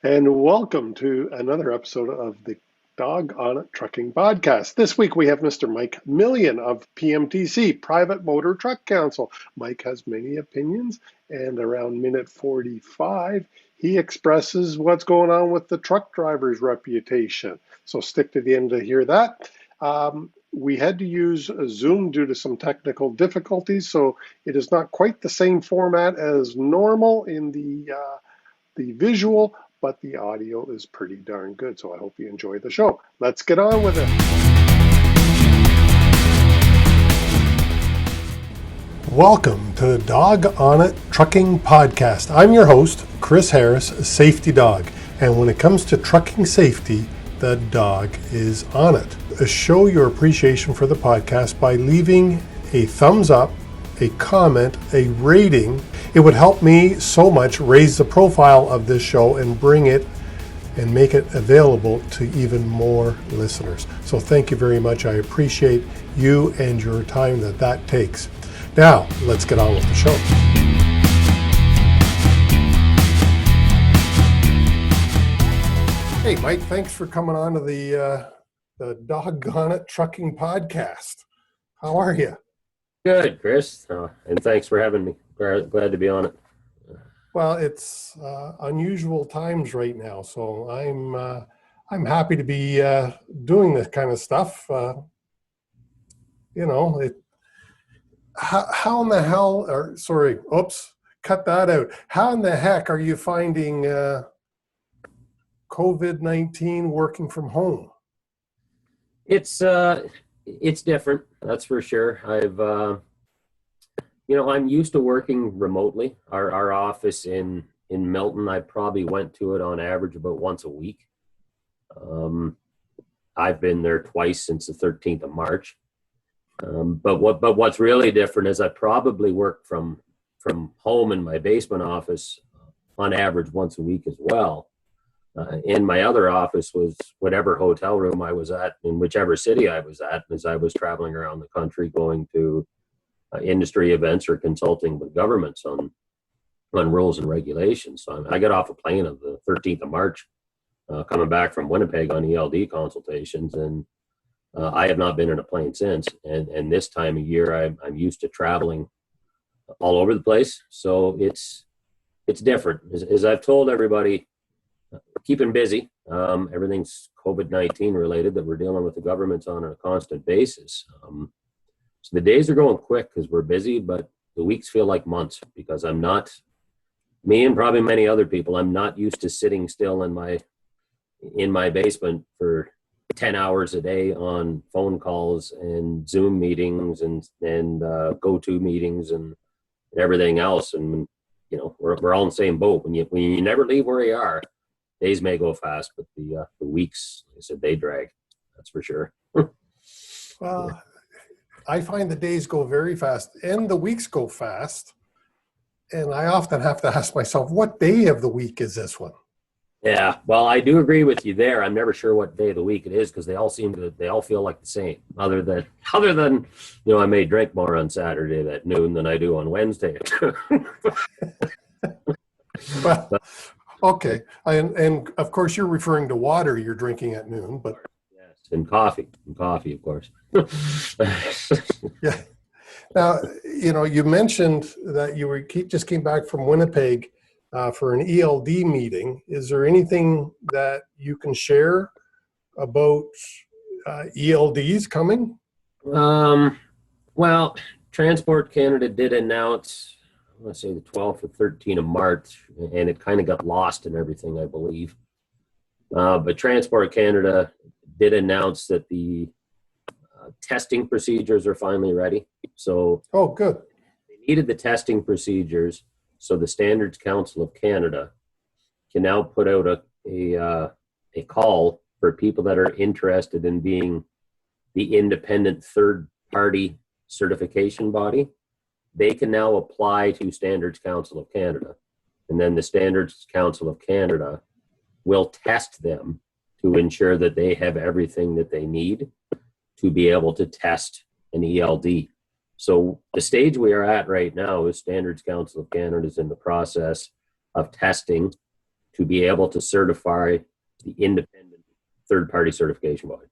And welcome to another episode of the Dawg on It Trucking Podcast. This week we have Mr. Mike Millian of PMTC-Private Motor Truck Council. Mike has many opinions, and around minute 45, he expresses what's going on with the truck driver's reputation. So stick to the end to hear that. We had to use Zoom due to some technical difficulties, so it is not quite the same format as normal in the visual, but the audio is pretty darn good. So I hope you enjoy the show. Let's get on with it. Welcome to the Dawg on It Trucking Podcast. I'm your host, Chris Harris, Safety Dog. And when it comes to trucking safety, the dog is on it. Show your appreciation for the podcast by leaving a thumbs up, a comment, a rating. It would help me so much raise the profile of this show and bring it and make it available to even more listeners. So thank you very much. I appreciate you and your time that takes. Now, let's get on with the show. Hey, Mike, thanks for coming on to the Dawg on It Trucking Podcast. How are you? Good, Chris, and thanks for having me. Glad to be on it. Well, it's unusual times right now, so I'm happy to be doing this kind of stuff. How in the hell? Or sorry, oops, cut that out. How in the heck are you finding COVID-19 working from home? It's different, that's for sure. I'm used to working remotely. Our office in Milton, I probably went to it on average about once a week. I've been there twice since the 13th of March. But what's really different is I probably work from home in my basement office on average once a week as well. In my other office was whatever hotel room I was at in whichever city I was at, as I was traveling around the country going to industry events or consulting with governments on rules and regulations. So I got off a plane on the 13th of March, coming back from Winnipeg on ELD consultations, and I have not been in a plane since. And this time of year, I'm used to traveling all over the place, so it's different. As I've told everybody, keeping busy. Everything's COVID-19 related that we're dealing with the governments on a constant basis. So the days are going quick because we're busy, but the weeks feel like months because me and probably many other people, I'm not used to sitting still in my basement for 10 hours a day on phone calls and Zoom meetings and go-to meetings and everything else. And, we're all in the same boat. When you never leave where you are, days may go fast, but the weeks, like I said, they drag. That's for sure. Well, I find the days go very fast and the weeks go fast. And I often have to ask myself, what day of the week is this one? Yeah, well, I do agree with you there. I'm never sure what day of the week it is because they all feel like the same. Other than I may drink more on Saturday at noon than I do on Wednesday. Well, okay, and of course you're referring to water you're drinking at noon, but yes, and coffee, of course. Yeah. Now, you mentioned that you just came back from Winnipeg for an ELD meeting. Is there anything that you can share about ELDs coming? Well, Transport Canada did announce, let's say the 12th or 13th of March, and it kind of got lost in everything, I believe. But Transport Canada did announce that the testing procedures are finally ready. So, oh, good. They needed the testing procedures, so the Standards Council of Canada can now put out a call for people that are interested in being the independent third-party certification body. They can now apply to Standards Council of Canada, and then the Standards Council of Canada will test them to ensure that they have everything that they need to be able to test an ELD. So the stage we are at right now is Standards Council of Canada is in the process of testing to be able to certify the independent third-party certification body,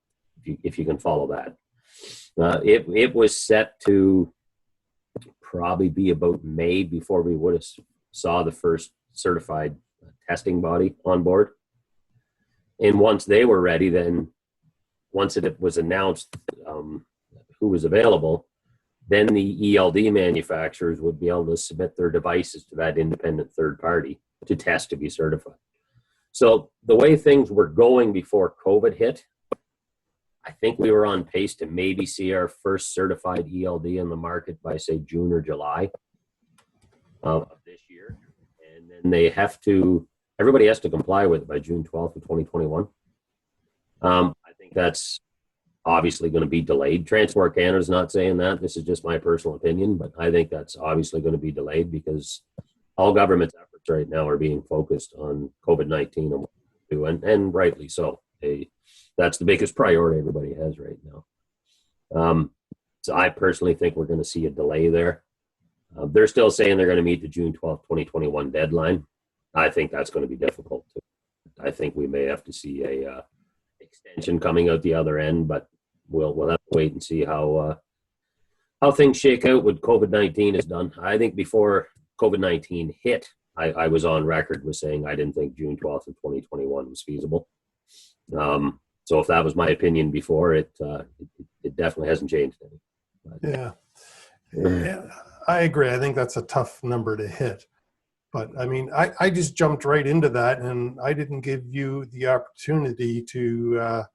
if you can follow that. It was set to probably be about May before we would have saw the first certified testing body on board. And once they were ready, then once it was announced who was available, then the ELD manufacturers would be able to submit their devices to that independent third party to test to be certified. So the way things were going before COVID hit, I think we were on pace to maybe see our first certified ELD in the market by, say, June or July of this year. And then everybody has to comply with it by June 12th of 2021. I think that's obviously going to be delayed. Transport Canada's not saying that. This is just my personal opinion, but I think that's obviously going to be delayed because all government's efforts right now are being focused on COVID-19 and what to do, and rightly so. That's the biggest priority everybody has right now. So I personally think we're going to see a delay there. They're still saying they're going to meet the June 12th, 2021 deadline. I think that's going to be difficult. I think we may have to see a extension coming out the other end, but we'll have to wait and see how things shake out when COVID-19 is done. I think before COVID-19 hit, I was on record with saying I didn't think June 12th of 2021 was feasible. So if that was my opinion before, it definitely hasn't changed any. Yeah, I agree. I think that's a tough number to hit. But I mean, I just jumped right into that, and I didn't give you the opportunity to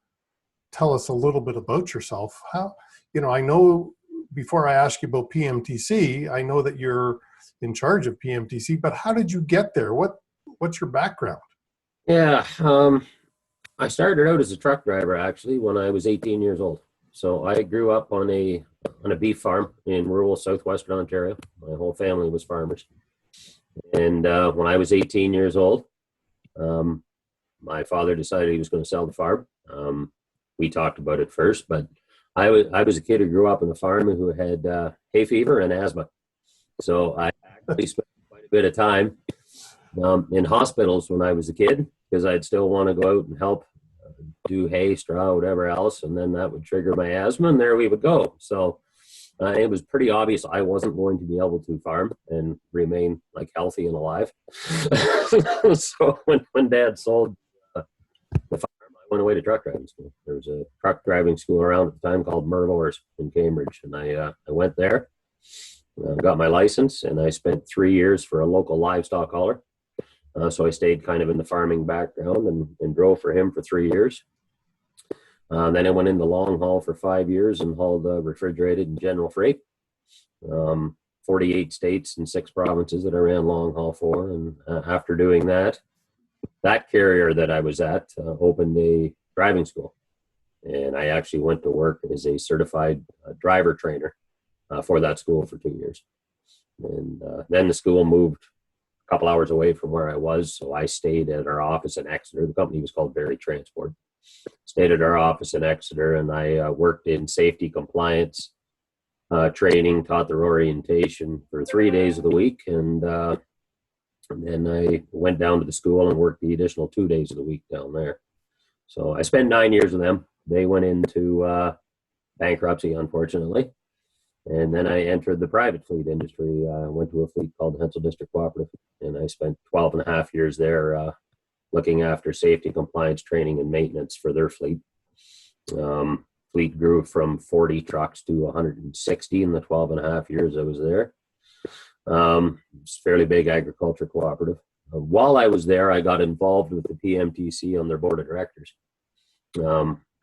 tell us a little bit about yourself. I know before I ask you about PMTC, I know that you're in charge of PMTC, but how did you get there? What's your background? Yeah, I started out as a truck driver actually when I was 18 years old. So I grew up on a beef farm in rural southwestern Ontario. My whole family was farmers. And when I was 18 years old, my father decided he was going to sell the farm. We talked about it first, but I was a kid who grew up on the farm who had hay fever and asthma. So I actually spent quite a bit of time in hospitals when I was a kid because I'd still want to go out and help do hay, straw, whatever else, and then that would trigger my asthma, and there we would go. So it was pretty obvious I wasn't going to be able to farm and remain like healthy and alive. So when Dad sold the farm, I went away to truck driving school. There was a truck driving school around at the time called Mervillers in Cambridge, and I went there, got my license, and I spent 3 years for a local livestock hauler. So I stayed kind of in the farming background and drove for him for 3 years. Then I went into long haul for 5 years and hauled refrigerated and general freight. 48 states and 6 provinces that I ran long haul for. And after doing that carrier that I was at opened a driving school. And I actually went to work as a certified driver trainer for that school for 2 years. And then the school moved a couple hours away from where I was. So I stayed at our office in Exeter. The company was called Berry Transport. Stayed at our office in Exeter, and I worked in safety compliance training, taught their orientation for 3 days of the week. And then I went down to the school and worked the additional 2 days of the week down there. So I spent 9 years with them. They went into bankruptcy, unfortunately. And then I entered the private fleet industry. I went to a fleet called the Hensel District Cooperative, and I spent 12 and a half years there looking after safety, compliance, training, and maintenance for their fleet. Fleet grew from 40 trucks to 160 in the 12 and a half years I was there. It's a fairly big agriculture cooperative. While I was there, I got involved with the PMTC on their board of directors.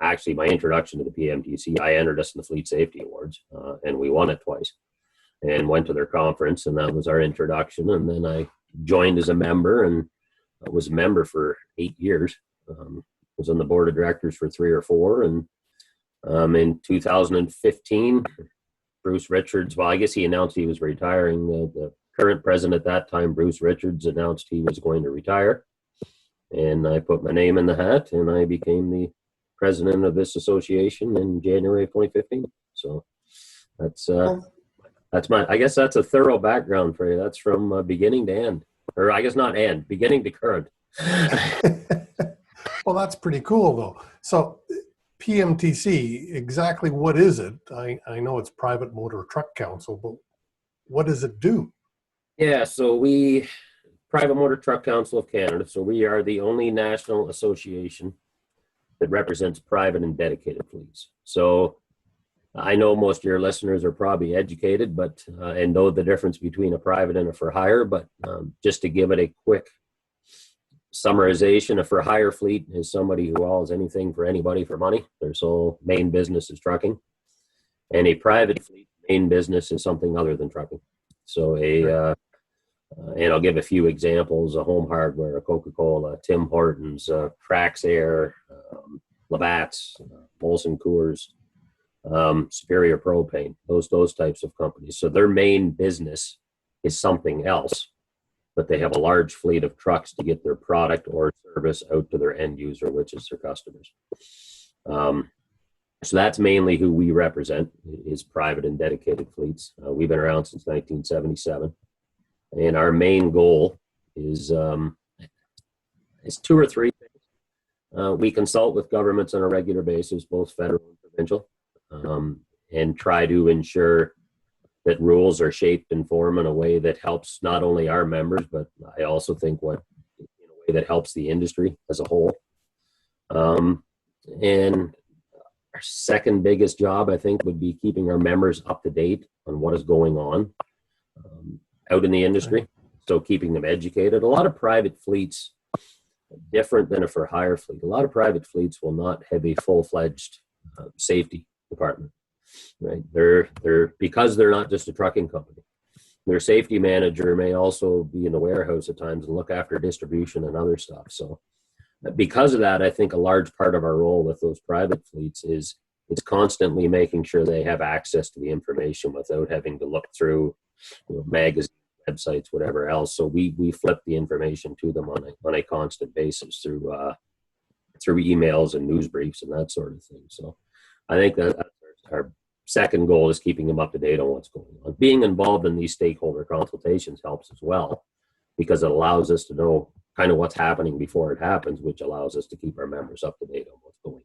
Actually, my introduction to the PMTC, I entered us in the Fleet Safety Awards, and we won it twice, and went to their conference, and that was our introduction. And then I joined as a member, and I was a member for 8 years. Was on the board of directors for 3 or 4, and in 2015, Bruce Richards, well, I guess he announced he was retiring. The current president at that time, Bruce Richards, announced he was going to retire, and I put my name in the hat, and I became the president of this association in January of 2015. So that's my, I guess that's a thorough background for you. That's from beginning to end, or I guess not end, beginning to current. Well, that's pretty cool, though. So, PMTC, exactly what is it? I know it's Private Motor Truck Council, but what does it do? Yeah, so Private Motor Truck Council of Canada, so we are the only national association that represents private and dedicated fleets. So I know most of your listeners are probably educated, but and know the difference between a private and a for hire. But just to give it a quick summarization, a for hire fleet is somebody who hauls anything for anybody for money. Their sole main business is trucking, and a private fleet main business is something other than trucking. So and I'll give a few examples: a Home Hardware, a Coca-Cola, Tim Hortons, Praxair, Labatt's, Molson Coors, Superior Propane, those types of companies. So their main business is something else, but they have a large fleet of trucks to get their product or service out to their end user, which is their customers. So that's mainly who we represent, is private and dedicated fleets. We've been around since 1977. And our main goal is two or three things. We consult with governments on a regular basis, both federal and provincial, and try to ensure that rules are shaped and formed in a way that helps not only our members, but I also think in a way that helps the industry as a whole. And our second biggest job, I think, would be keeping our members up to date on what is going on out in the industry. So keeping them educated. A lot of private fleets, different than a for hire fleet, a lot of private fleets will not have a full-fledged safety department, right? Because they're not just a trucking company. Their safety manager may also be in the warehouse at times and look after distribution and other stuff. So because of that, I think a large part of our role with those private fleets is it's constantly making sure they have access to the information without having to look through magazines, websites, whatever else. So we flip the information to them on a constant basis through emails and news briefs and that sort of thing. So I think that our second goal is keeping them up to date on what's going on. Being involved in these stakeholder consultations helps as well, because it allows us to know kind of what's happening before it happens, which allows us to keep our members up to date on what's going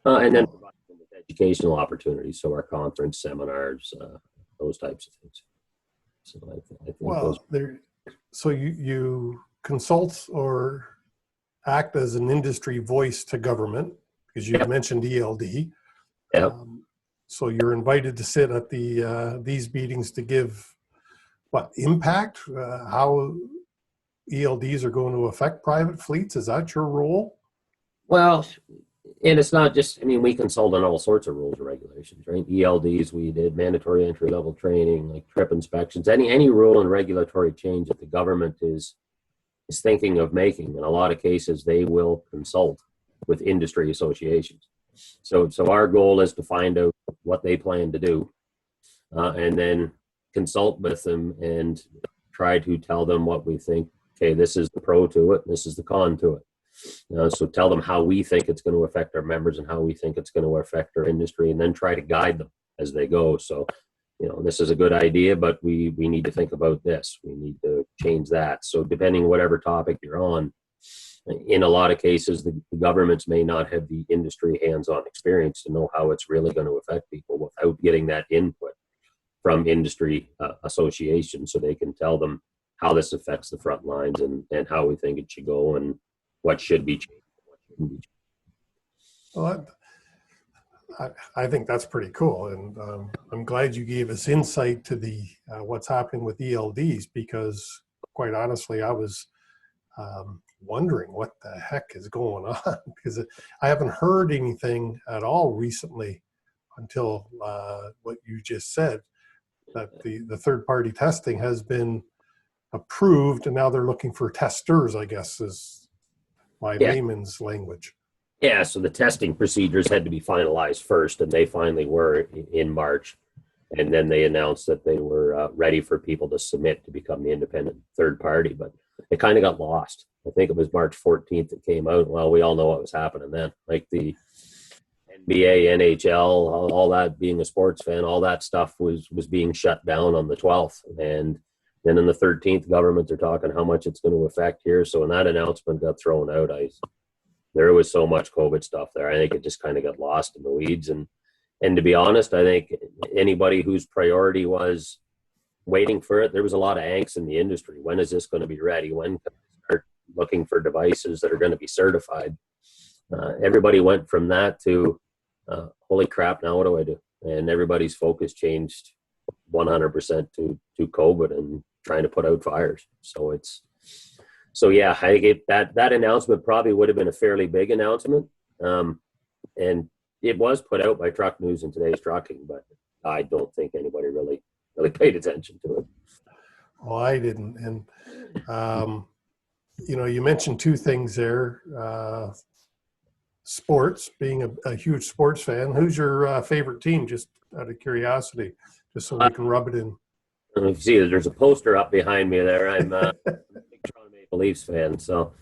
on. And then provide them with educational opportunities, so our conference, seminars, those types of things. So I think Well, so you consult or act as an industry voice to government, because you mentioned ELD. Yep. So you're invited to sit at these meetings to give impact, how ELDs are going to affect private fleets. Is that your role? Well, and it's not just, we consult on all sorts of rules and regulations, right? ELDs, we did mandatory entry level training, like trip inspections, any rule and regulatory change that the government is thinking of making. In a lot of cases, they will consult with industry associations. So our goal is to find out what they plan to do, and then consult with them and try to tell them what we think. Okay, this is the pro to it, this is the con to it. So tell them how we think it's going to affect our members and how we think it's going to affect our industry, and then try to guide them as they go. So, this is a good idea, but we need to think about this. We need to change that. So depending on whatever topic you're on, in a lot of cases, the governments may not have the industry hands-on experience to know how it's really going to affect people without getting that input from industry associations, so they can tell them how this affects the front lines and how we think it should go and what should be changed and what shouldn't be changed. Well, I think that's pretty cool, and I'm glad you gave us insight to the what's happening with ELDs, because quite honestly, I was wondering what the heck is going on, because I haven't heard anything at all recently until what you just said, that the third-party testing has been approved, and now they're looking for testers, I guess is my layman's language. Yeah, so the testing procedures had to be finalized first, and they finally were in March. And then they announced that they were ready for people to submit to become the independent third party, but it kind of got lost. I think it was March 14th that came out. Well, we all know what was happening then. Like the NBA, NHL, all that, being a sports fan, all that stuff was being shut down on the 12th. And Then in the 13th, government are talking how much it's going to affect here. So when that announcement got thrown out, there was so much COVID stuff there. I think it just kind of got lost in the weeds. And to be honest, I think anybody whose priority was waiting for it, there was a lot of angst in the industry. When is this going to be ready? When can I start looking for devices that are going to be certified? Everybody went from that to, holy crap, now what do I do? And everybody's focus changed 100% to COVID and trying to put out fires. So yeah, I think that announcement probably would have been a fairly big announcement. And it was put out by Truck News and Today's Trucking, but I don't think anybody really paid attention to it. Well, I didn't. And, you mentioned two things there. Sports, being a huge sports fan. Who's your favorite team, just out of curiosity, just so we can rub it in? You see, there's a poster up behind me there. I'm a big Toronto Maple Leafs fan. So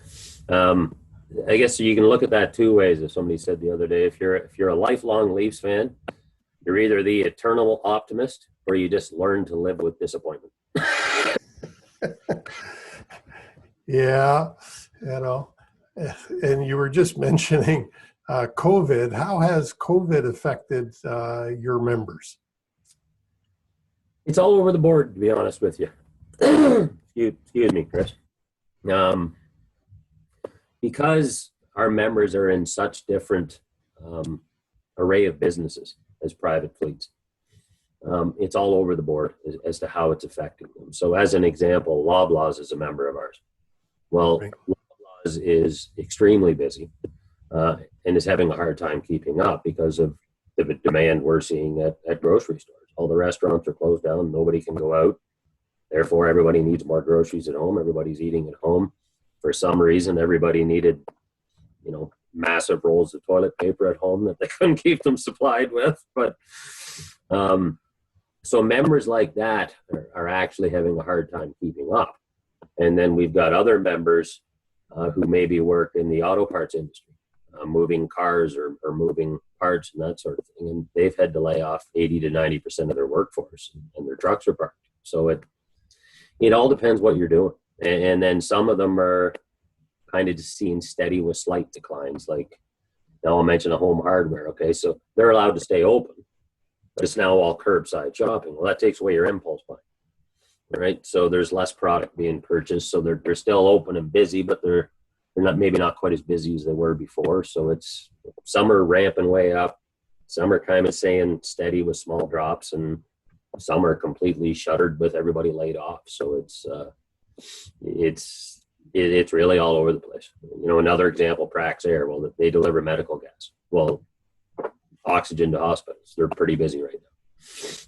I guess you can look at that two ways. As somebody said the other day, if you're a lifelong Leafs fan, you're either the eternal optimist or you just learn to live with disappointment. Yeah, and you were just mentioning COVID. How has COVID affected your members? It's all over the board, to be honest with you. Excuse me, Chris. Because our members are in such different array of businesses as private fleets, it's all over the board as to how it's affecting them. So as an example, Loblaws is a member of ours. Well, right. Loblaws is extremely busy and is having a hard time keeping up because of the demand we're seeing at grocery stores. All the restaurants are closed down. Nobody can go out. Therefore, everybody needs more groceries at home. Everybody's eating at home. For some reason, everybody needed, massive rolls of toilet paper at home that they couldn't keep them supplied with. But so members like that are actually having a hard time keeping up. And then we've got other members who maybe work in the auto parts industry, moving cars or moving parts and that sort of thing. And they've had to lay off 80 to 90% of their workforce, and their trucks are parked. So it all depends what you're doing. And then some of them are kind of just seeing steady with slight declines. Like now I'll mention a home hardware. Okay, so they're allowed to stay open, but it's now all curbside shopping. Well, that takes away your impulse buying, right? So there's less product being purchased. So they're still open and busy, but they're not quite as busy as they were before. So some are ramping way up. Some are kind of staying steady with small drops, and some are completely shuttered with everybody laid off. So it's really all over the place. Another example, Praxair. Well, they deliver medical gas. Well, oxygen to hospitals. They're pretty busy right now,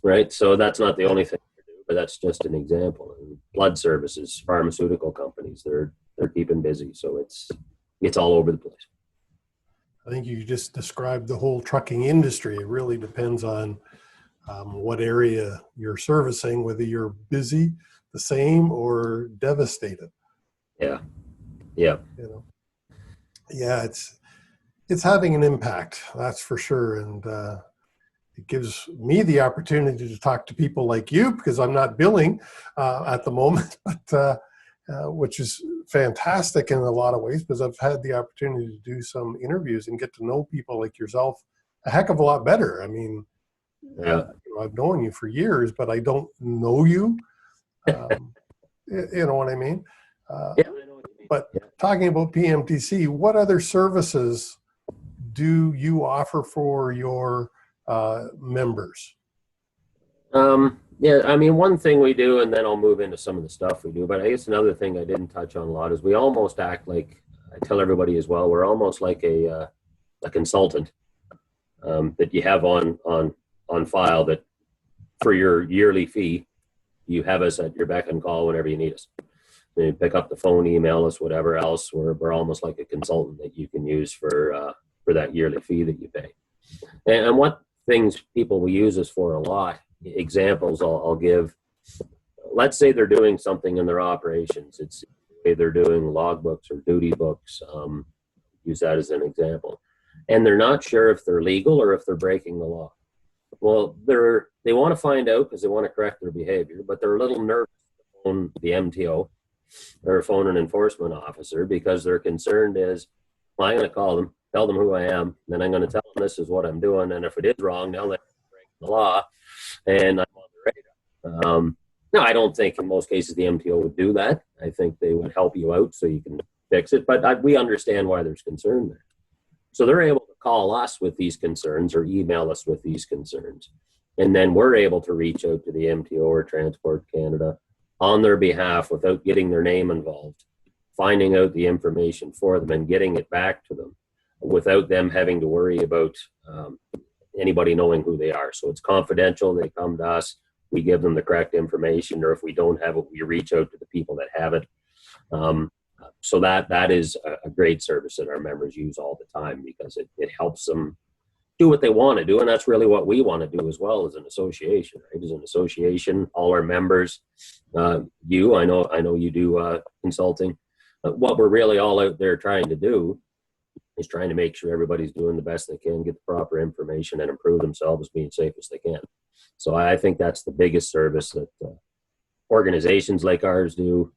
right? So that's not the only thing they do, but that's just an example. And blood services, pharmaceutical companies, they're keeping busy. So it's all over the place. I think you just described the whole trucking industry. It really depends on what area you're servicing, whether you're busy, the same, or devastated. Yeah. Yeah, it's having an impact, that's for sure. And it gives me the opportunity to talk to people like you, because I'm not billing at the moment, but which is fantastic in a lot of ways, because I've had the opportunity to do some interviews and get to know people like yourself a heck of a lot better. I mean, I've known you for years, but I don't know you. You know what I mean? Yeah, I know what you mean. But talking about PMTC, what other services do you offer for your members? Yeah, I mean, one thing we do, and then I'll move into some of the stuff we do, but I guess another thing I didn't touch on a lot is we almost act like, I tell everybody as well, we're almost like a consultant that you have on file, that for your yearly fee, you have us at your beck and call whenever you need us. You pick up the phone, email us, whatever else. We're almost like a consultant that you can use for that yearly fee that you pay. And what things people will use us for a lot, examples I'll give. Let's say they're doing something in their operations. It's they're doing logbooks or duty books. Use that as an example. And they're not sure if they're legal or if they're breaking the law. Well, they want to find out because they want to correct their behavior, but they're a little nervous phone the MTO or phone an enforcement officer because their concern is, well, I'm going to call them, tell them who I am, then I'm going to tell them this is what I'm doing, and if it is wrong, they'll break the law, and I'm on the radar. No, I don't think in most cases the MTO would do that. I think they would help you out so you can fix it, but we understand why there's concern there. So they're able to call us with these concerns or email us with these concerns. And then we're able to reach out to the MTO or Transport Canada on their behalf without getting their name involved, finding out the information for them and getting it back to them without them having to worry about anybody knowing who they are. So it's confidential. They come to us, we give them the correct information, or if we don't have it, we reach out to the people that have it. So that is a great service that our members use all the time because it helps them do what they want to do. And that's really what we want to do as well as an association, right? As an association, all our members, I know you do consulting. What we're really all out there trying to do is trying to make sure everybody's doing the best they can, get the proper information, and improve themselves being safe as they can. So I think that's the biggest service that organizations like ours do.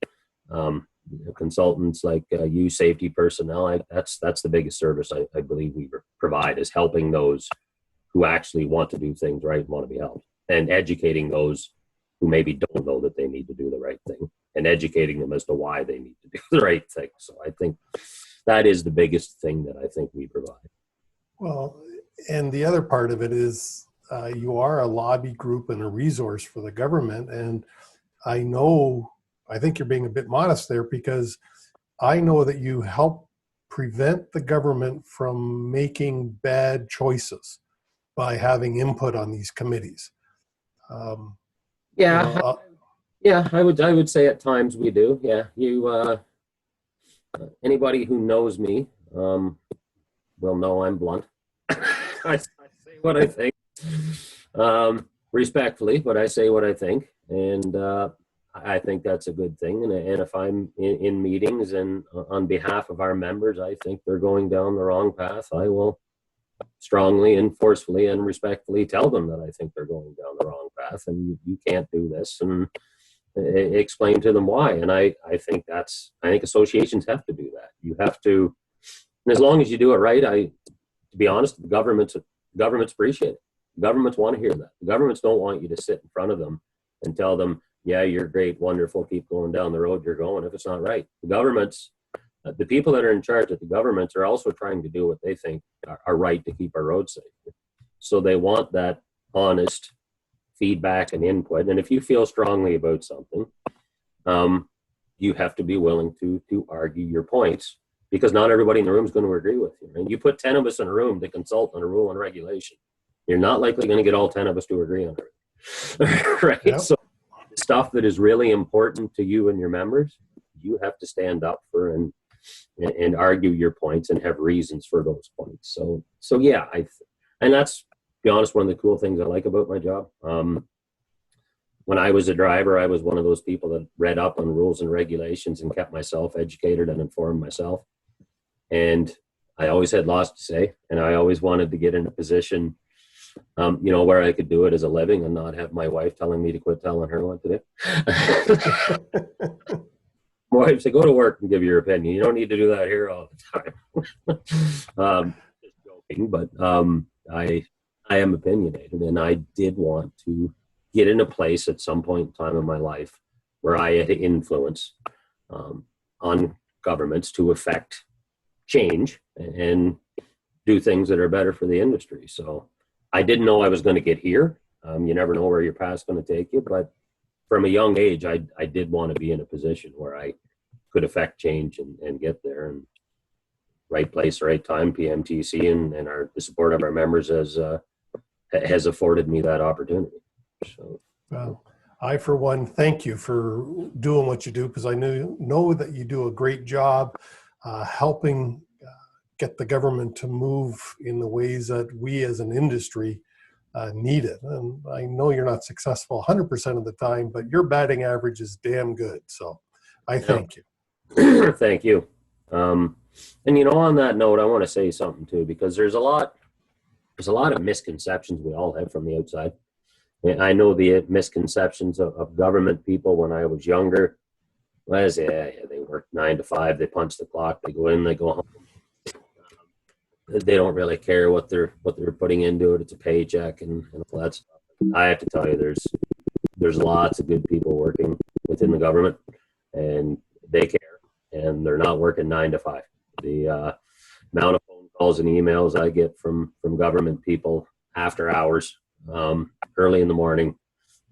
Consultants like you, safety personnel, that's the biggest service I believe we provide, is helping those who actually want to do things right and want to be helped, and educating those who maybe don't know that they need to do the right thing, and educating them as to why they need to do the right thing. So I think that is the biggest thing that I think we provide. Well, and the other part of it is you are a lobby group and a resource for the government. And I think you're being a bit modest there, because I know that you help prevent the government from making bad choices by having input on these committees. Yeah, I would say at times we do. Yeah, you anybody who knows me will know I'm blunt. I say what I think, respectfully, but I say what I think, and I think that's a good thing. And if I'm in meetings and on behalf of our members, I think they're going down the wrong path, I will strongly and forcefully and respectfully tell them that I think they're going down the wrong path and you can't do this, and explain to them why. And I think associations have to do that. You have to, and as long as you do it right, to be honest, the governments appreciate it. Governments want to hear that. The governments don't want you to sit in front of them and tell them, yeah, you're great, wonderful, keep going down the road you're going, if it's not right. The governments, the people that are in charge at the governments are also trying to do what they think are right to keep our roads safe. So they want that honest feedback and input. And if you feel strongly about something, you have to be willing to argue your points, because not everybody in the room is going to agree with you. And you put 10 of us in a room to consult on a rule and regulation, you're not likely going to get all 10 of us to agree on it. Right? Yep. So stuff that is really important to you and your members, you have to stand up for and argue your points and have reasons for those points. So yeah, and that's, to be honest, one of the cool things I like about my job. When I was a driver, I was one of those people that read up on rules and regulations and kept myself educated and informed myself. And I always had lots to say, and I always wanted to get in a position where I could do it as a living and not have my wife telling me to quit telling her what to do. My wife said, go to work and give your opinion. You don't need to do that here all the time. Just joking, but I am opinionated, and I did want to get in a place at some point in time in my life where I had influence on governments to affect change and do things that are better for the industry. So I didn't know I was going to get here. You never know where your path's going to take you, but from a young age, I did want to be in a position where I could affect change and get there. And right place, right time, PMTC and the support of our members has afforded me that opportunity. So, well, I, for one, thank you for doing what you do, because I know that you do a great job helping get the government to move in the ways that we as an industry need it. And I know you're not successful 100% of the time, but your batting average is damn good. So I thank you. Thank you. And on that note, I want to say something too, because there's a lot of misconceptions we all have from the outside. I know the misconceptions of government people when I was younger was, yeah, they work 9 to 5, they punch the clock, they go in, they go home. They don't really care what they're putting into it. It's a paycheck and all that stuff. I have to tell you, there's lots of good people working within the government, and they care, and they're not working 9 to 5. The amount of phone calls and emails I get from government people after hours, early in the morning,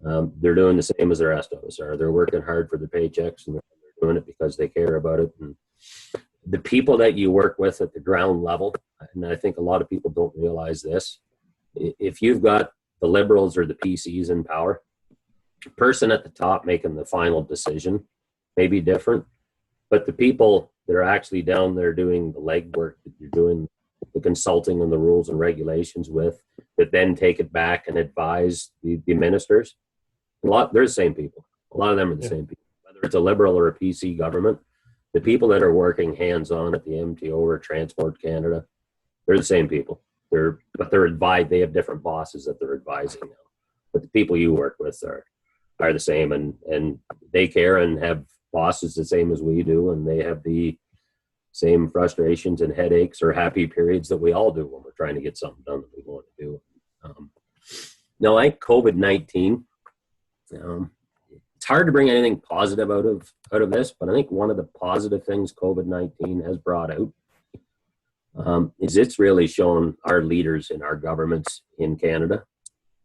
they're doing the same as the rest of us are. They're working hard for the paychecks, and they're doing it because they care about it. And the people that you work with at the ground level, and I think a lot of people don't realize this, if you've got the Liberals or the PCs in power, the person at the top making the final decision may be different, but the people that are actually down there doing the legwork, that you're doing the consulting and the rules and regulations with, that then take it back and advise the ministers, they're the same people. A lot of them are the same people. Whether it's a Liberal or a PC government, the people that are working hands-on at the MTO or Transport Canada, they're the same people. They're advised. They have different bosses that they're advising now. But the people you work with are the same, and they care and have bosses the same as we do, and they have the same frustrations and headaches or happy periods that we all do when we're trying to get something done that we want to do. No, I think COVID-19. It's hard to bring anything positive out of this, but I think one of the positive things COVID-19 has brought out is it's really shown our leaders in our governments in Canada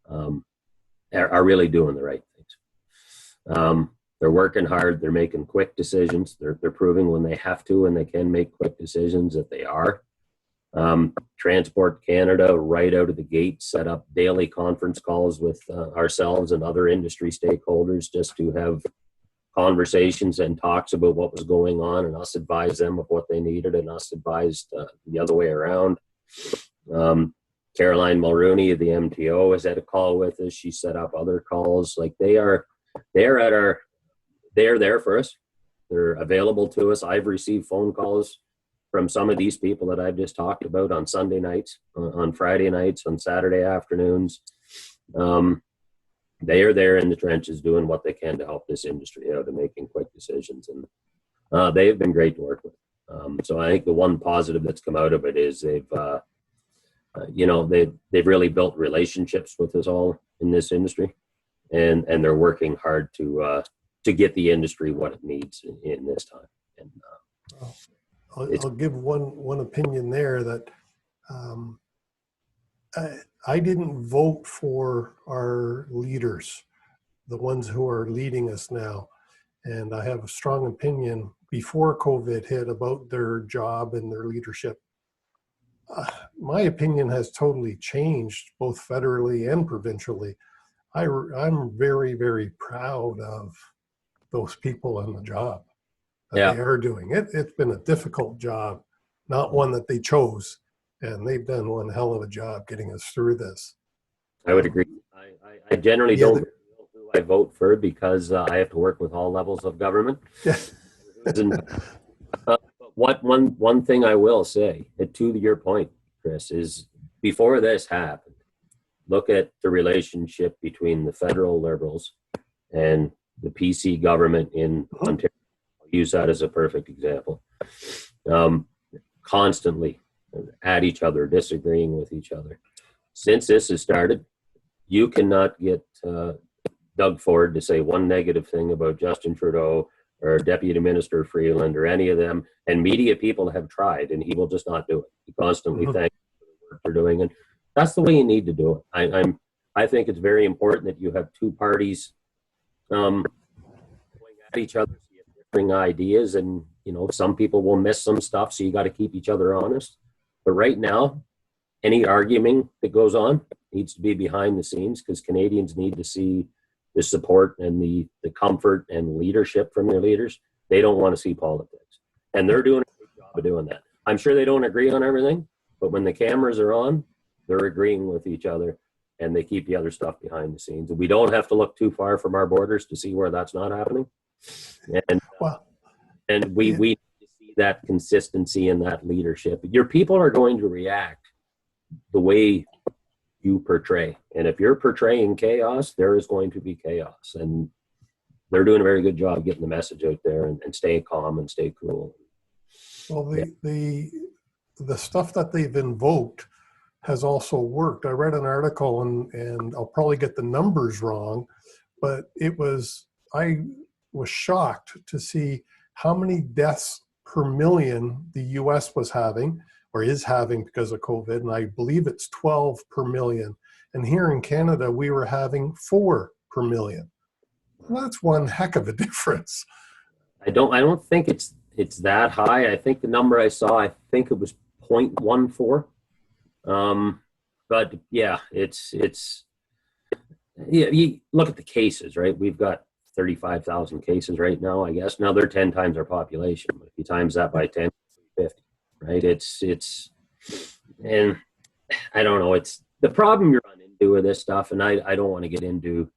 are really doing the right things. They're working hard. They're making quick decisions. They're proving when they have to and they can make quick decisions that they are. Transport Canada, right out of the gate, set up daily conference calls with ourselves and other industry stakeholders just to have conversations and talks about what was going on, and us advise them of what they needed, and us advised the other way around. Caroline Mulrooney of the MTO has had a call with us. She set up other calls. Like they're there for us. They're available to us. I've received phone calls from some of these people that I've just talked about on Sunday nights, on Friday nights, on Saturday afternoons. They are there in the trenches doing what they can to help this industry out and making quick decisions. And they've been great to work with. So I think the one positive that's come out of it is they've really built relationships with us all in this industry, and they're working hard to get the industry what it needs in this time. And I'll give one opinion there that I didn't vote for our leaders, the ones who are leading us now. And I have a strong opinion before COVID hit about their job and their leadership. My opinion has totally changed, both federally and provincially. I'm very, very proud of those people on the job that they are doing. It's been a difficult job, not one that they chose, and they've done one hell of a job getting us through this. I would agree. I generally don't know who I vote for because I have to work with all levels of government. Yeah. One thing I will say, to your point, Chris, is before this happened, look at the relationship between the federal Liberals and the PC government in Ontario. I'll use that as a perfect example. Constantly at each other, disagreeing with each other. Since this has started, you cannot get Doug Ford to say one negative thing about Justin Trudeau or Deputy Minister Freeland or any of them, and media people have tried, and he will just not do it. He constantly thanks for the work they're doing, and that's the way you need to do it. I think it's very important that you have two parties going at each other, differing ideas, and some people will miss some stuff, so you got to keep each other honest. But right now, any arguing that goes on needs to be behind the scenes, because Canadians need to see the support and the comfort and leadership from their leaders. They don't want to see politics. And they're doing a good job of doing that. I'm sure they don't agree on everything, but when the cameras are on, they're agreeing with each other, and they keep the other stuff behind the scenes. And we don't have to look too far from our borders to see where that's not happening. And we need to see that consistency and that leadership. Your people are going to react the way you portray. And if you're portraying chaos, there is going to be chaos. And they're doing a very good job getting the message out there and staying calm and stay cool. Well, the stuff that they've invoked has also worked. I read an article, and I'll probably get the numbers wrong, but I was shocked to see how many deaths per million the US was having, or is having, because of COVID, and I believe it's 12 per million. And here in Canada, we were having 4 per million. Well, that's one heck of a difference. I don't think it's that high. I think the number I saw, I think it was 0.14. But yeah, you look at the cases, right? We've got 35,000 cases right now, I guess. Now they're 10 times our population. But if you times that by 10, 50, right? And I don't know, it's the problem you're running into with this stuff. And I don't want to get into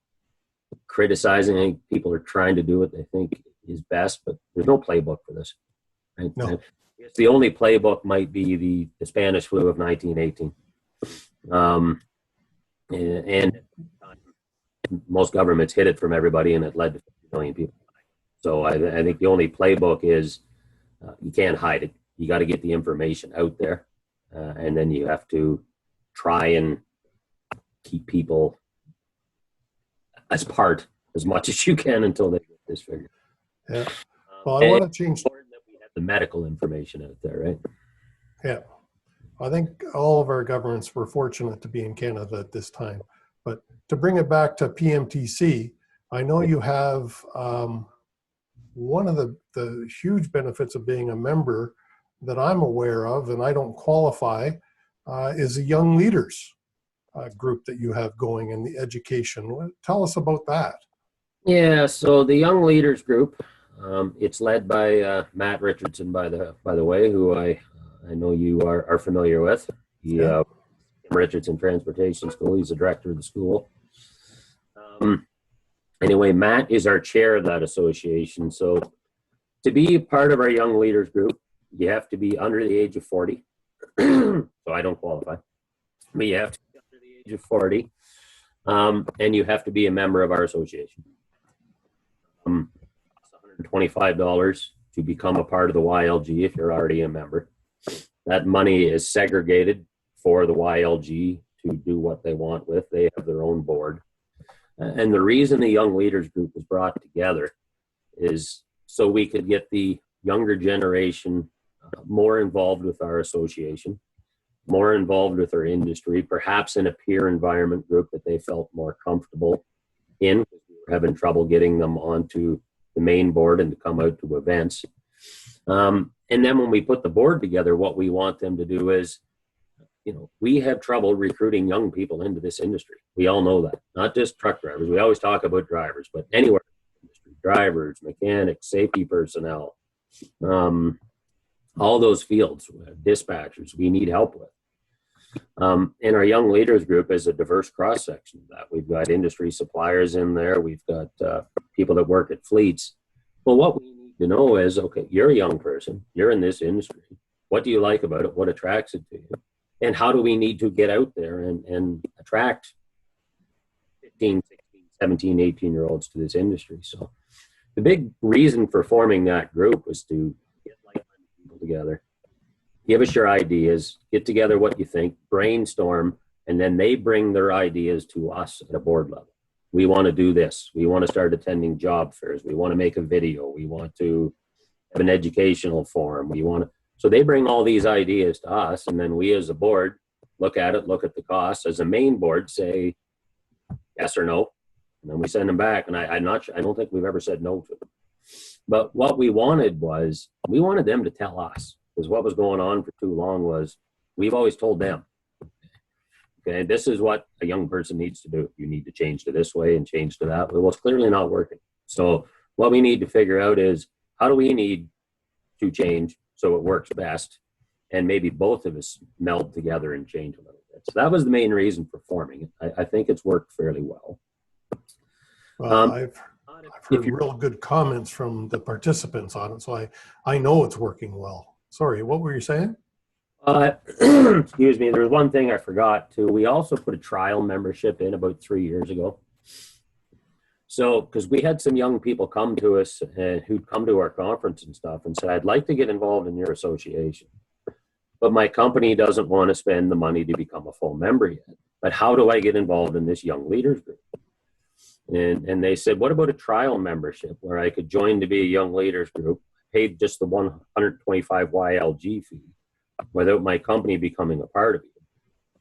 criticizing. I think people are trying to do what they think is best, but there's no playbook for this. Right? No. The only playbook might be the Spanish flu of 1918. And most governments hid it from everybody, and it led to 50 million people. So I think the only playbook is you can't hide it. You got to get the information out there, and then you have to try and keep people as much as you can until they get this figured. Yeah. Well, I want to change. It's important that we have the medical information out there, right? Yeah. I think all of our governments were fortunate to be in Canada at this time. But to bring it back to PMTC, I know you have one of the huge benefits of being a member that I'm aware of, and I don't qualify, is the Young Leaders group that you have going in the education. Tell us about that. Yeah, so the Young Leaders group, it's led by Matt Richardson, by the way, who I know you are familiar with. He Richardson Transportation School. He's the director of the school. Anyway, Matt is our chair of that association. So to be part of our Young Leaders group, you have to be under the age of 40. So I don't qualify. But you have to be under the age of 40. And you have to be a member of our association. It's $125 to become a part of the YLG if you're already a member. That money is segregated for the YLG to do what they want with. They have their own board. And the reason the Young Leaders Group was brought together is so we could get the younger generation more involved with our association, more involved with our industry, perhaps in a peer environment group that they felt more comfortable in, because we were having trouble getting them onto the main board and to come out to events. And then when we put the board together, what we want them to do is, we have trouble recruiting young people into this industry. We all know that, not just truck drivers. We always talk about drivers, but anywhere in the industry, drivers, mechanics, safety personnel, all those fields, dispatchers, we need help with. And our Young Leaders Group is a diverse cross-section of that. We've got industry suppliers in there. We've got people that work at fleets. Well, what we need to know is, okay, you're a young person. You're in this industry. What do you like about it? What attracts it to you? And how do we need to get out there and attract 15, 16, 17, 18-year-olds to this industry? So the big reason for forming that group was to get like-minded people together, give us your ideas, get together what you think, brainstorm, and then they bring their ideas to us at a board level. We want to do this. We want to start attending job fairs. We want to make a video. We want to have an educational forum. So they bring all these ideas to us, and then we as a board look at it, look at the costs. As a main board, say yes or no, and then we send them back. And I don't think we've ever said no to them. But what we wanted was, we wanted them to tell us, because what was going on for too long was we've always told them, okay, this is what a young person needs to do. You need to change to this way and change to that. Well, it's clearly not working. So what we need to figure out is, how do we need to change so it works best, and maybe both of us meld together and change a little bit. So that was the main reason for forming it. I think it's worked fairly well. Well, I've heard real good comments from the participants on it, so I know it's working well. Sorry, what were you saying? Excuse me. There was one thing I forgot too. We also put a trial membership in about 3 years ago. So, because we had some young people come to us and who'd come to our conference and stuff and said, I'd like to get involved in your association, but my company doesn't want to spend the money to become a full member yet. But how do I get involved in this young leaders group? And they said, what about a trial membership where I could join to be a young leaders group, paid just the 125 YLG fee without my company becoming a part of it.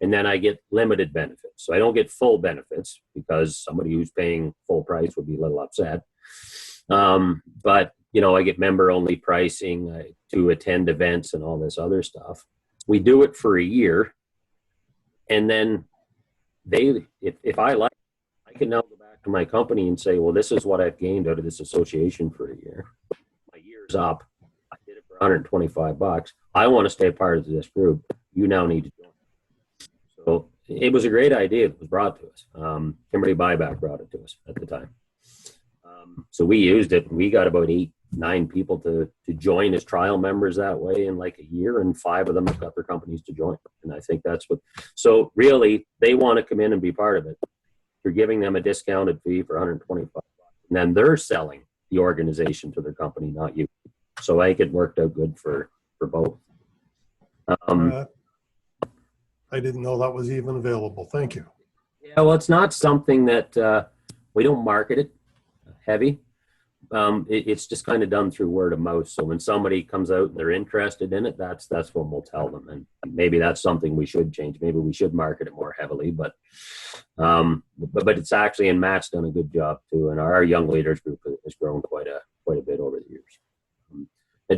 And then I get limited benefits. So I don't get full benefits because somebody who's paying full price would be a little upset. But, you know, I get member only pricing to attend events and all this other stuff. We do it for a year. And then if I like, I can now go back to my company and say, well, this is what I've gained out of this association for a year. My year's up. I did it for $125. I want to stay part of this group. You now need to join. So it was a great idea. It was brought to us. Kimberly Buyback brought it to us at the time. So we used it. We got about 8-9 people to join as trial members that way in like a year, and 5 of them have got their companies to join. And I think that's what, so really they want to come in and be part of it. You're giving them a discounted fee for $125. And then they're selling the organization to their company, not you. So I think it worked out good for both. I didn't know that was even available. Thank you. Yeah, well, it's not something that we don't market it heavy. It's just kind of done through word of mouth. So when somebody comes out and they're interested in it, that's when we'll tell them. And maybe that's something we should change. Maybe we should market it more heavily. But it's actually, and Matt's done a good job too. And our young leaders group has grown quite a bit over the years.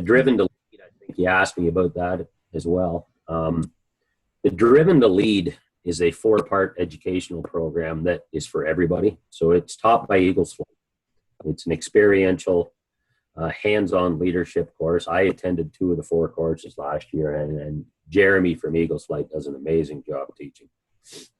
Driven to Lead, I think you asked me about that as well. The Driven to Lead is a 4-part educational program that is for everybody. So it's taught by Eagles Flight. It's an experiential, hands-on leadership course. I attended 2 of the 4 courses last year, and Jeremy from Eagles Flight does an amazing job teaching.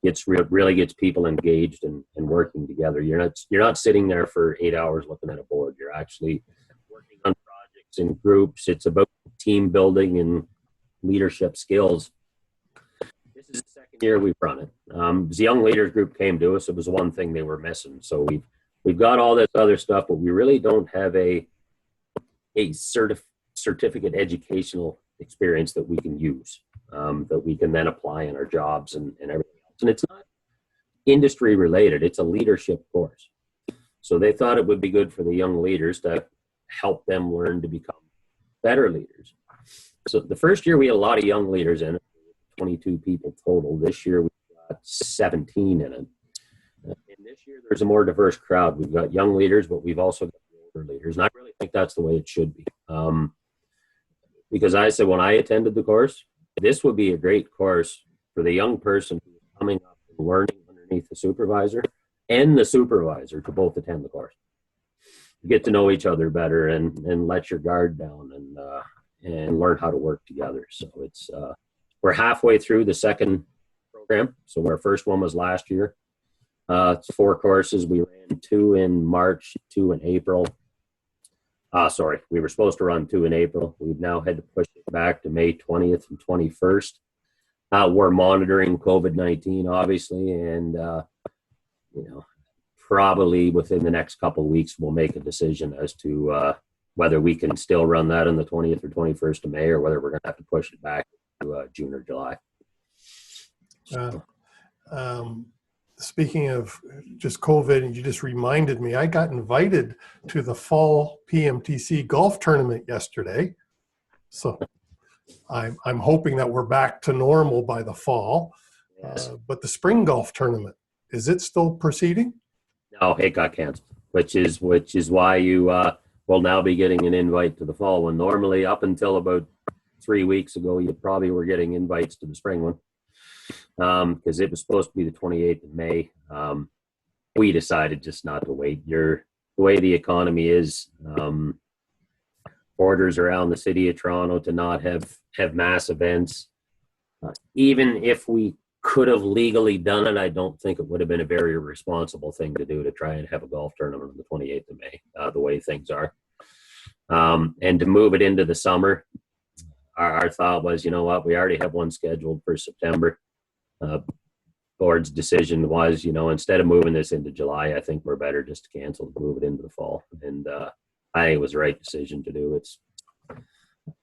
It's really gets people engaged and working together. You're not sitting there for 8 hours looking at a board. You're actually working on projects in groups. It's about team building and leadership skills. This is the 2nd year we've run it. The young leaders group came to us. It was one thing they were missing. So we've got all this other stuff, but we really don't have a certificate educational experience that we can use, that we can then apply in our jobs and everything else. And it's not industry related. It's a leadership course. So they thought it would be good for the young leaders to help them learn to become better leaders. So the first year we had a lot of young leaders in it, 22 people total. This year we've got 17 in it. And this year there's a more diverse crowd. We've got young leaders, but we've also got older leaders. And I really think that's the way it should be. Because I said when I attended the course, this would be a great course for the young person who's coming up and learning underneath the supervisor and the supervisor to both attend the course. You get to know each other better and let your guard down and learn how to work together. So it's we're halfway through the 2nd program. So our first one was last year. It's 4 courses. We ran 2 in March, 2 in April. We were supposed to run 2 in April. We've now had to push it back to May 20th and 21st. We're monitoring COVID-19, obviously, and probably within the next couple of weeks, we'll make a decision as to whether we can still run that on the 20th or 21st of May, or whether we're going to have to push it back to June or July. Speaking of just COVID, and you just reminded me, I got invited to the fall PMTC golf tournament yesterday. So I'm hoping that we're back to normal by the fall. Yes. But the spring golf tournament, is it still proceeding? No, it got canceled, which is why you will now be getting an invite to the fall one. Normally, up until about 3 weeks ago, you probably were getting invites to the spring one. Because it was supposed to be the 28th of May. We decided just not to wait. The way the economy is, orders around the city of Toronto to not have mass events. Even if we could have legally done it, I don't think it would have been a very responsible thing to do to try and have a golf tournament on the 28th of May, the way things are. And to move it into the summer, our thought was, you know what, we already have one scheduled for September. Board's decision was, instead of moving this into July, I think we're better just to cancel, move it into the fall. And I think it was the right decision to do.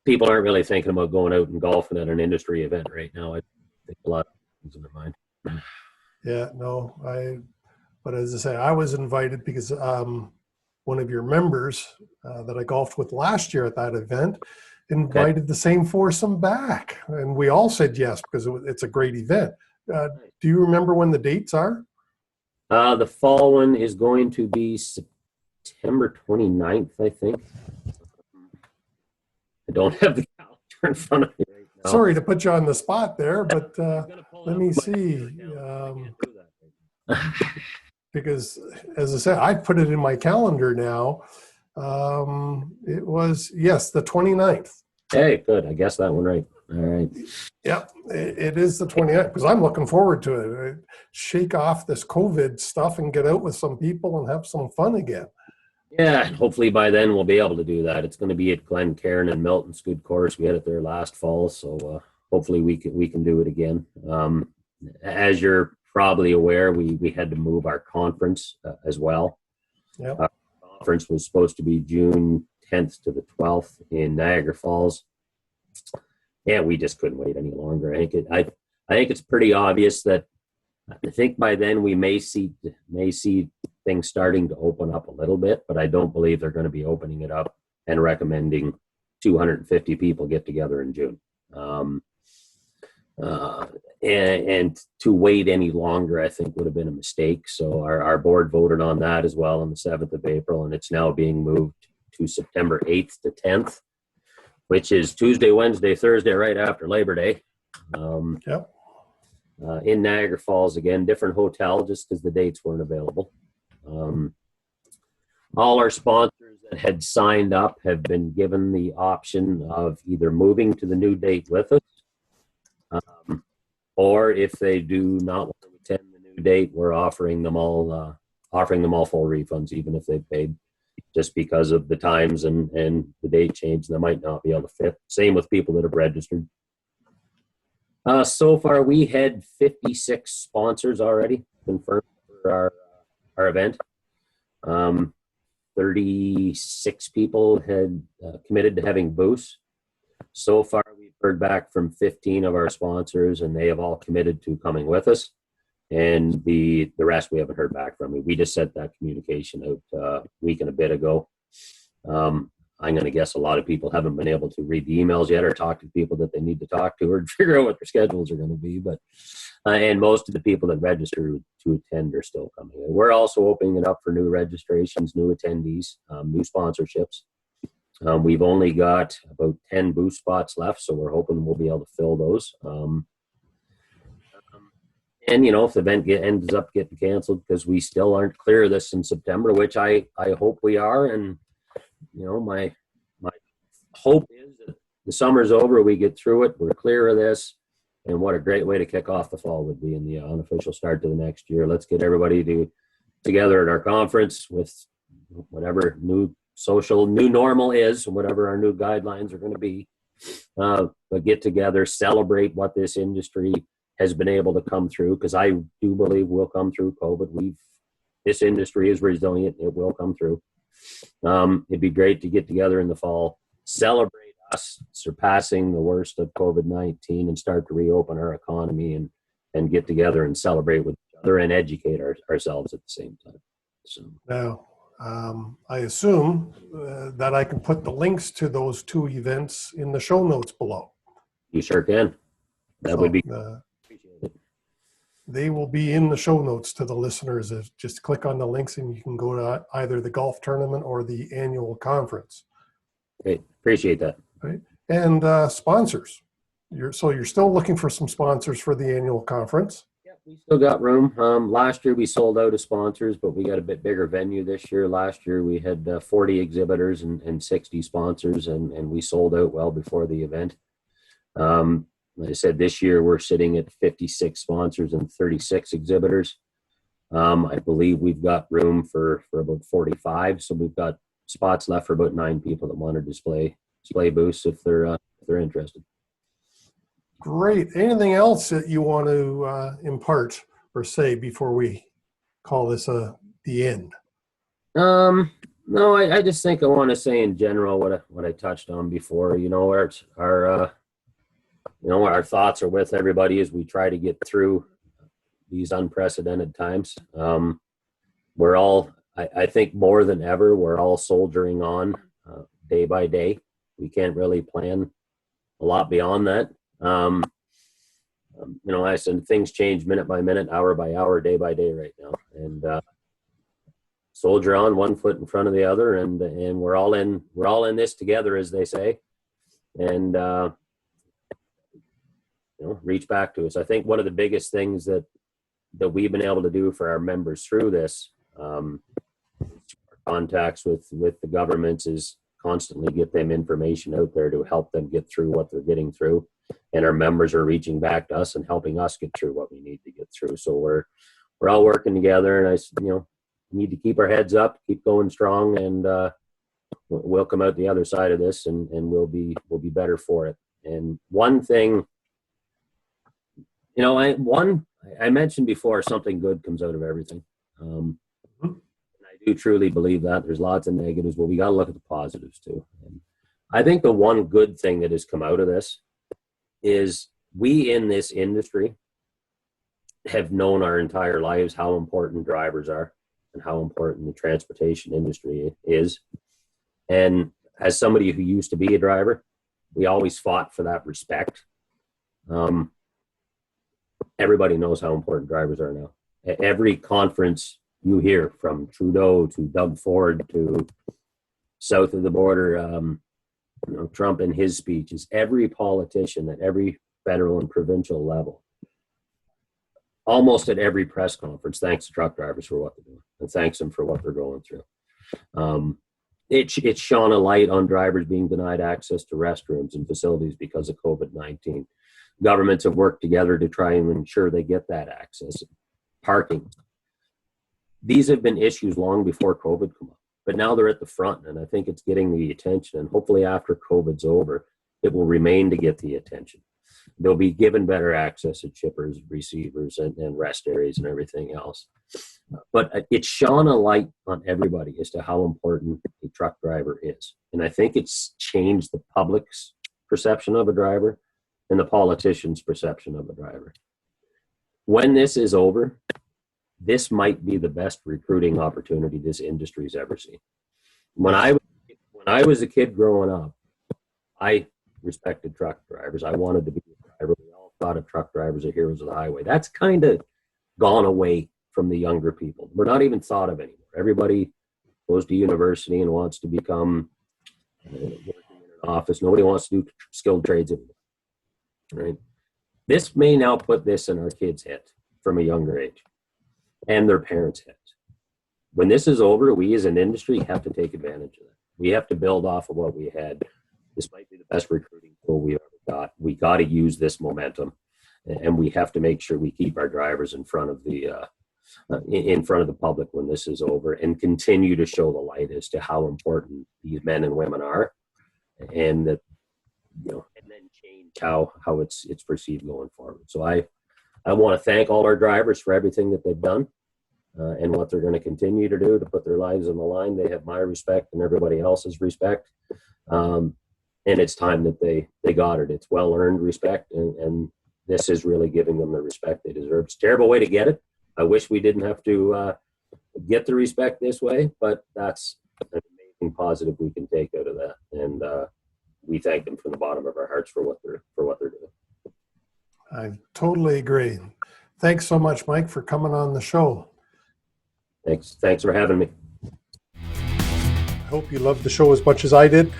People aren't really thinking about going out and golfing at an industry event right now. I think a lot of things in their mind. Yeah, no, but as I say, I was invited because one of your members that I golfed with last year at that event invited the same foursome back. And we all said yes, because it's a great event. Do you remember when the dates are? The fall one is going to be September 29th, I think. I don't have the calendar in front of me right now. Sorry to put you on the spot there, but let me see. Because, as I said, I put it in my calendar now. It was, yes, the 29th. Hey, good. I guessed that one right. All right. Yep, it is the 29th, because I'm looking forward to it. Shake off this COVID stuff and get out with some people and have some fun again. Yeah, hopefully by then we'll be able to do that. It's going to be at Glencairn and Milton's good course. We had it there last fall, so hopefully we can do it again. As you're probably aware, we had to move our conference as well. Yep. Our conference was supposed to be June 10th to the 12th in Niagara Falls. Yeah, we just couldn't wait any longer. I think it's pretty obvious that I think by then we may see things starting to open up a little bit, but I don't believe they're going to be opening it up and recommending 250 people get together in June. And to wait any longer, I think would have been a mistake. So our board voted on that as well on the 7th of April, and it's now being moved to September 8th to 10th, which is Tuesday, Wednesday, Thursday, right after Labor Day. Yep. In Niagara Falls, again, different hotel just because the dates weren't available. All our sponsors that had signed up have been given the option of either moving to the new date with us, or if they do not want to attend the new date, we're offering them all full refunds, even if they've paid, just because of the times and the date change. They might not be able to fit. Same with people that have registered. So far, we had 56 sponsors already confirmed for our event. 36 people had committed to having booths. So far, we've heard back from 15 of our sponsors, and they have all committed to coming with us. And the rest we haven't heard back from. We just sent that communication out a week and a bit ago. I'm going to guess a lot of people haven't been able to read the emails yet or talk to people that they need to talk to or figure out what their schedules are going to be. But and most of the people that register to attend are still coming. And we're also opening it up for new registrations, new attendees, new sponsorships. We've only got about 10 booth spots left, so we're hoping we'll be able to fill those. And, if the event ends up getting canceled because we still aren't clear of this in September, which I hope we are. And, my hope is that the summer's over, we get through it, we're clear of this. And what a great way to kick off the fall would be in the unofficial start to the next year. Let's get everybody together at our conference with whatever new normal is, whatever our new guidelines are going to be. But get together, celebrate what this industry has been able to come through, because I do believe we'll come through COVID. This industry is resilient. It will come through. It'd be great to get together in the fall, celebrate us surpassing the worst of COVID-19 and start to reopen our economy and get together and celebrate with each other and educate ourselves at the same time. So now, I assume that I can put the links to those two events in the show notes below. You sure can. That would be they will be in the show notes to the listeners. Just click on the links and you can go to either the golf tournament or the annual conference. Great. Appreciate that. Right. And sponsors. You're still looking for some sponsors for the annual conference? Yeah, we still got room. Last year we sold out of sponsors, but we got a bit bigger venue this year. Last year we had 40 exhibitors and 60 sponsors, and we sold out well before the event. Like I said, this year we're sitting at 56 sponsors and 36 exhibitors. I believe we've got room for about 45, so we've got spots left for about 9 people that want to display display booths if they're interested. Great. Anything else that you want to impart or say before we call this the end? No, I just think I want to say in general what I touched on before. Our thoughts are with everybody as we try to get through these unprecedented times. We're all, I think more than ever, we're all soldiering on day by day. We can't really plan a lot beyond that. I said things change minute by minute, hour by hour, day by day right now, and soldier on, one foot in front of the other, and we're all in this together, as they say, and reach back to us. I think one of the biggest things that we've been able to do for our members through this, contacts with the governments, is constantly get them information out there to help them get through what they're getting through. And our members are reaching back to us and helping us get through what we need to get through. So we're all working together, and need to keep our heads up, keep going strong, and we'll come out the other side of this, and we'll be better for it. And one thing, I mentioned before, something good comes out of everything. And I do truly believe that. There's lots of negatives, but we got to look at the positives too. And I think the one good thing that has come out of this is we in this industry have known our entire lives how important drivers are and how important the transportation industry is. And as somebody who used to be a driver, we always fought for that respect. Everybody knows how important drivers are now. At every conference you hear, from Trudeau to Doug Ford to south of the border, Trump and his speeches, every politician at every federal and provincial level, almost at every press conference, thanks to truck drivers for what they're doing and thanks them for what they're going through. It shone a light on drivers being denied access to restrooms and facilities because of COVID-19. Governments have worked together to try and ensure they get that access. Parking. These have been issues long before COVID came up, but now they're at the front, and I think it's getting the attention, and hopefully after COVID's over, it will remain to get the attention. They'll be given better access at shippers, receivers, and rest areas and everything else. But it shone a light on everybody as to how important a truck driver is. And I think it's changed the public's perception of a driver and the politicians' perception of a driver. When this is over, this might be the best recruiting opportunity this industry's ever seen. When I was a kid growing up, I respected truck drivers. I wanted to be a driver. We all thought of truck drivers as heroes of the highway. That's kind of gone away from the younger people. We're not even thought of anymore. Everybody goes to university and wants to become working in an office. Nobody wants to do skilled trades anymore. Right? This may now put this in our kids' head from a younger age and their parents' heads. When this is over, we as an industry have to take advantage of that. We have to build off of what we had. This might be the best recruiting tool we've ever got. We got to use this momentum, and we have to make sure we keep our drivers in front of the public when this is over, and continue to show the light as to how important these men and women are, and that and then change how it's perceived going forward. So I want to thank all our drivers for everything that they've done and what they're going to continue to do to put their lives on the line. They have my respect and everybody else's respect. And it's time that they got it. It's well-earned respect, and this is really giving them the respect they deserve. It's a terrible way to get it. I wish we didn't have to get the respect this way, but that's an amazing positive we can take out of that. And we thank them from the bottom of our hearts for what they're doing. I totally agree. Thanks so much, Mike, for coming on the show. Thanks for having me. I hope you loved the show as much as I did.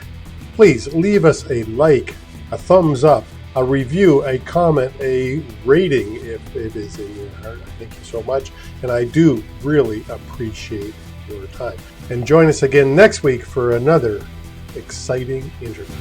Please leave us a like, a thumbs up, a review, a comment, a rating if it is in your heart. Thank you so much. And I do really appreciate your time. And join us again next week for another exciting interview.